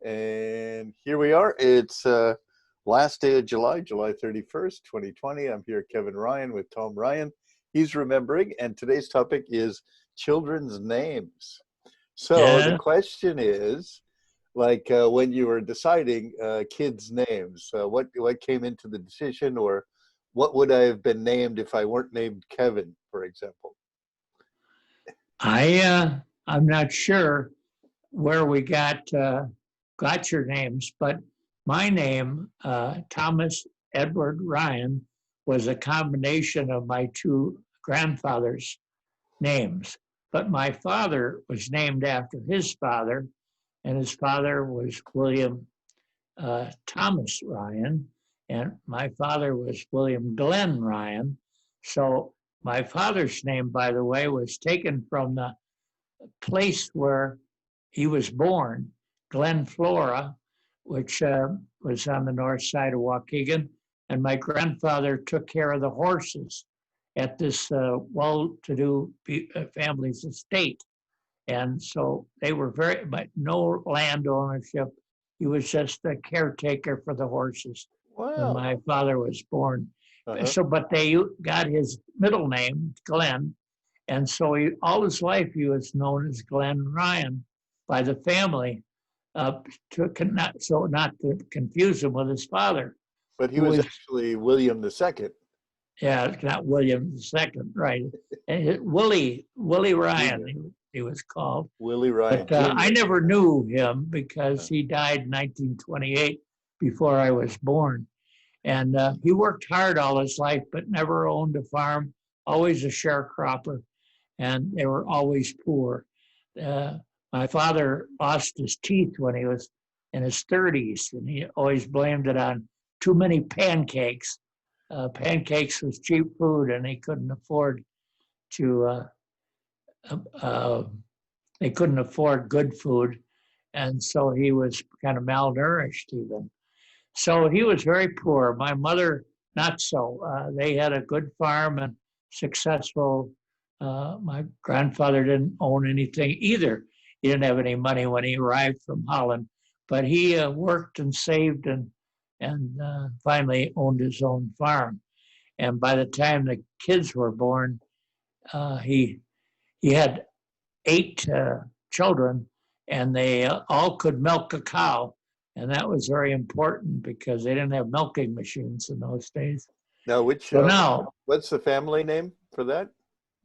And here we are. It's last day of July, July 31st, 2020. I'm here, Kevin Ryan, with Tom Ryan. He's remembering, and today's topic is children's names. So the question is, like when you were deciding kids' names, what came into the decision, or what would I have been named if I weren't named Kevin, for example? I'm not sure where we got your names, but my name, Thomas Edward Ryan, was a combination of my two grandfathers' names. But my father was named after his father, and his father was William Thomas Ryan, and my father was William Glenn Ryan. So my father's name, by the way, was taken from the place where he was born, Glen Flora, which was on the north side of Waukegan. And my grandfather took care of the horses at this well-to-do family's estate. And so they were but no land ownership. He was just a caretaker for the horses when my father was born. So, but they got his middle name, Glenn. And so all his life, he was known as Glenn Ryan by the family, not to confuse him with his father. But he was actually William II. Yeah, not William II, right? And Willie Ryan, he was called. Willie Ryan. But I never knew him because he died in 1928 before I was born. And he worked hard all his life, but never owned a farm, always a sharecropper, and they were always poor. My father lost his teeth when he was in his 30s, and he always blamed it on too many pancakes. Pancakes was cheap food, and he couldn't afford to. They couldn't afford good food, and so he was kind of malnourished even. So he was very poor. My mother, not so. They had a good farm and successful. My grandfather didn't own anything either. He didn't have any money when he arrived from Holland, but he worked and saved and finally owned his own farm. And by the time the kids were born, he had 8 children, and they all could milk a cow. And that was very important because they didn't have milking machines in those days. Now, what's the family name for that?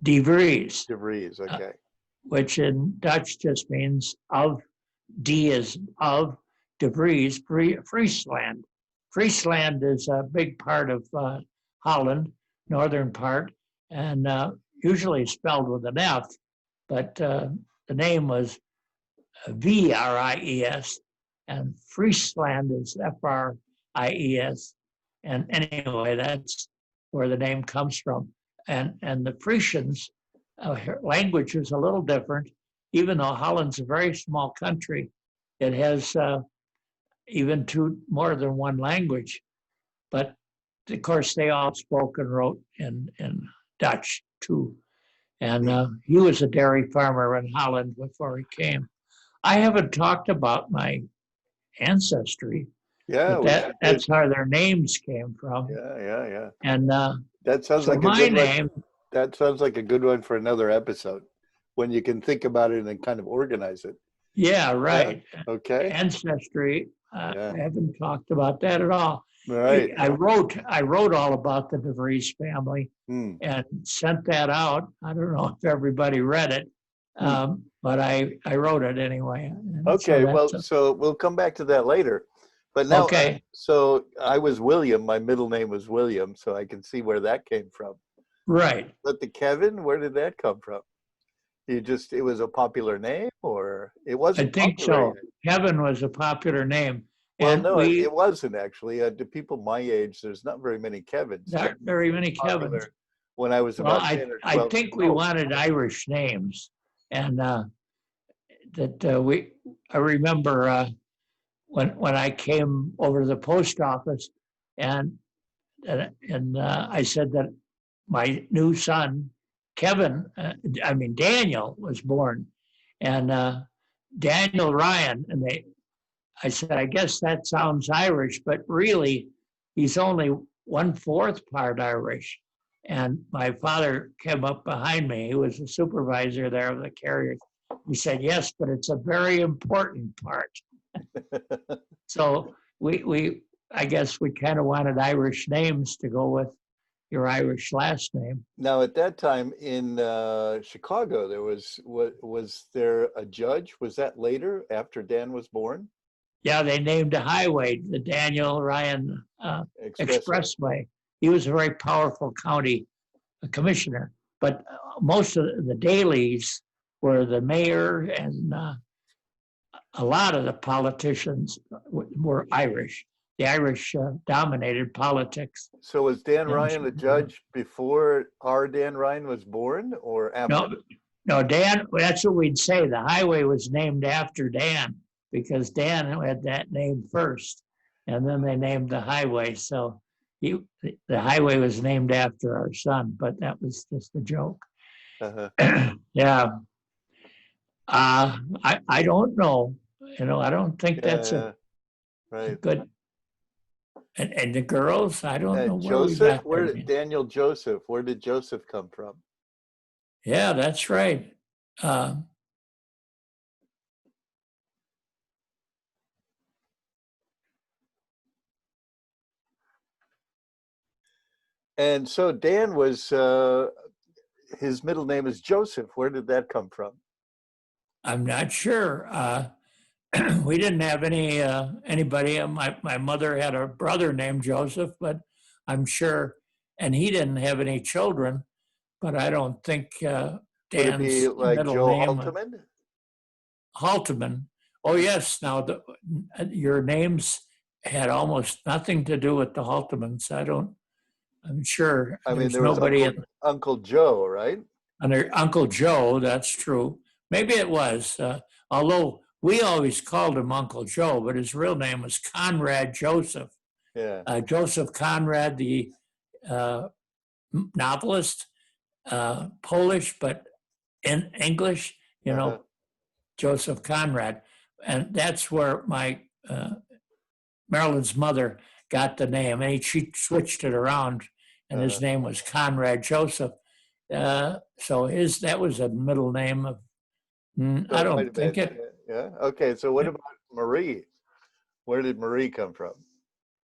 De Vries. De Vries, okay. Which in Dutch just means of. D is of, De Vries, Friesland. Friesland is a big part of Holland, northern part, and usually spelled with an F, but the name was Vries, and Friesland is Fries. And anyway, that's where the name comes from. And the Frisians, language is a little different. Even though Holland's a very small country, it has even more than one language. But of course, they all spoke and wrote in Dutch too. And he was a dairy farmer in Holland before he came. I haven't talked about my ancestry. Yeah, that's how their names came from. Yeah. And that sounds like a good one. That sounds like a good one for another episode, when you can think about it and kind of organize it. Yeah, right. Yeah. Okay. Ancestry. I haven't talked about that at all. Right. I wrote all about the De Vries family and sent that out. I don't know if everybody read it, but I wrote it anyway. Okay. So we'll come back to that later. But now, so I was William. My middle name was William, so I can see where that came from. Right. But the Kevin, where did that come from? It was a popular name, or it wasn't? I think so. Kevin was a popular name. Well, no, it wasn't actually. To people my age, there's not very many Kevins. Not very many Kevins. When I was about 10 or 12. I think we wanted Irish names, and I remember when I came over to the post office, and I said that my new son, Daniel, was born, and Daniel Ryan, and I said, I guess that sounds Irish, but really, he's only 1/4 part Irish. And my father came up behind me. He was the supervisor there of the carrier. He said, yes, but it's a very important part. So I guess we kind of wanted Irish names to go with your Irish last name. Now, at that time in Chicago, was there a judge? Was that later, after Dan was born? Yeah, they named a highway the Daniel Ryan Expressway. He was a very powerful county commissioner, but most of the dailies were the mayor, and a lot of the politicians were Irish. The Irish dominated politics. So was Dan Ryan the judge before our Dan Ryan was born, or after? No, Dan, that's what we'd say. The highway was named after Dan because Dan had that name first, and then they named the highway. So the highway was named after our son, but that was just a joke. Uh-huh. Yeah. I don't know. I don't think that's a good. And the girls, I don't know where Joseph, we got Daniel Joseph, where did Joseph come from? Yeah, that's right. And so Dan was, his middle name is Joseph. Where did that come from? I'm not sure. We didn't have anybody. My mother had a brother named Joseph, but I'm sure, and he didn't have any children. But I don't think Dan's Would it be like middle Joe name. Halteman? Halteman. Oh yes. Now your names had almost nothing to do with the Haltemans. I'm sure. I mean, there's there was nobody Uncle Joe, right? under Uncle Joe. That's true. Maybe it was. Although we always called him Uncle Joe, but his real name was Conrad Joseph. Yeah. Joseph Conrad, the novelist, Polish, but in English, Joseph Conrad. And that's where my Marilyn's mother got the name. And she switched it around, and his name was Conrad Joseph. So that was a middle name of. I don't think it. Yeah. Okay. So what about Marie? Where did Marie come from?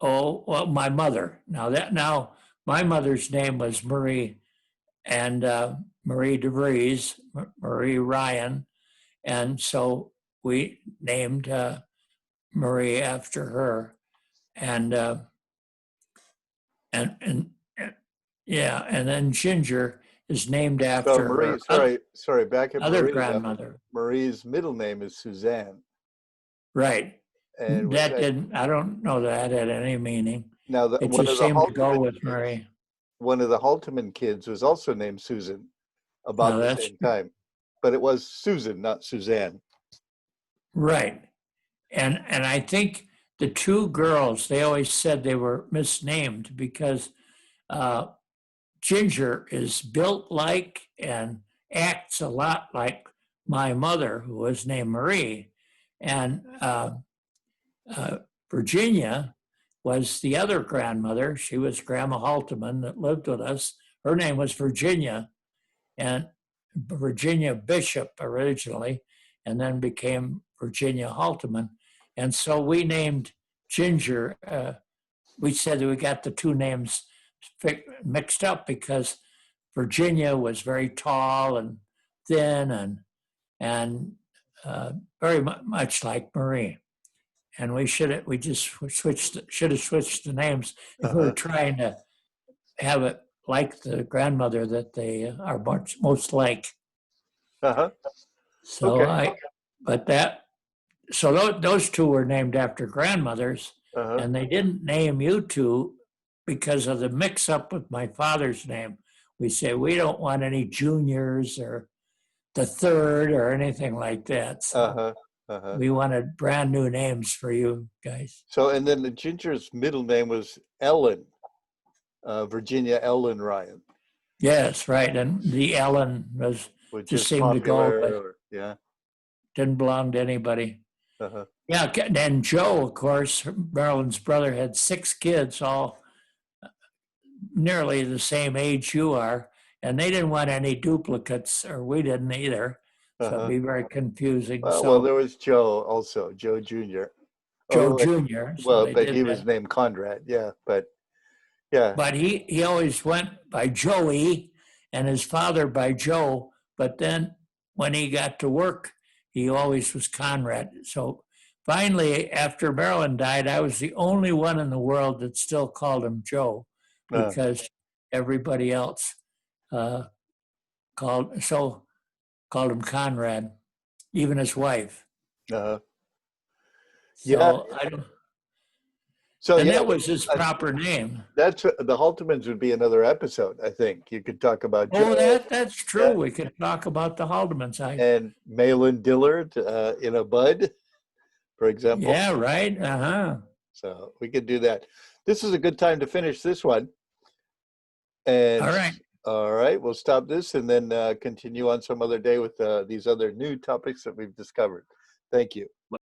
Oh well, my mother. Now my mother's name was Marie, and Marie DeVries, Marie Ryan, and so we named Marie after her, and yeah, and then Ginger is named after So Marie, her sorry, back at other Marie. grandmother. Marie's middle name is Suzanne. Right. And that didn't. I don't know that had any meaning. Now, it just seemed to go with Marie. One of the Halteman kids was also named Susan, about the same time, but it was Susan, not Suzanne. Right, and I think the two girls, they always said they were misnamed because Ginger is built like and acts a lot like my mother, who was named Marie, and Virginia was the other grandmother. She was Grandma Halteman that lived with us. Her name was Virginia, and Virginia Bishop originally, and then became Virginia Halteman. And so we named Ginger. We said that we got the two names mixed up because Virginia was very tall and thin and very much like Marie. And we should have switched the names if we were trying to have it like the grandmother that they are most like. So okay. Those two were named after grandmothers, and they didn't name you two because of the mix-up with my father's name. We say we don't want any juniors or the third or anything like that. So we wanted brand new names for you guys. So, and then the Ginger's middle name was Ellen, Virginia Ellen Ryan. Yes, right. And the Ellen just seemed to go, but yeah, didn't belong to anybody. Yeah, and Joe, of course, Marilyn's brother, had 6 kids, all nearly the same age you are, and they didn't want any duplicates, or we didn't either. So it'd Uh-huh. be very confusing. Well, So there was Joe also, Joe Jr. Joe Although, Jr., so well, they but did he was that. named Conrad. Yeah, but yeah. But he always went by Joey and his father by Joe. But then when he got to work, he always was Conrad. So finally, after Marilyn died, I was the only one in the world that still called him Joe, Uh, because everybody else uh, called him Conrad, even his wife. uh, yeah. So I don't, So and yeah, that was his I, proper name. that's the Haltermans would be another episode. I think you could talk about Oh, Joe, that's true. yeah, We could talk about the Haldemans. and Malin Dillard in a bud, for example. Yeah, right. Uh-huh. So we could do that. This is a good time to finish this one. All And right. all right, we'll stop this and then continue on some other day with these other new topics that we've discovered. Thank you.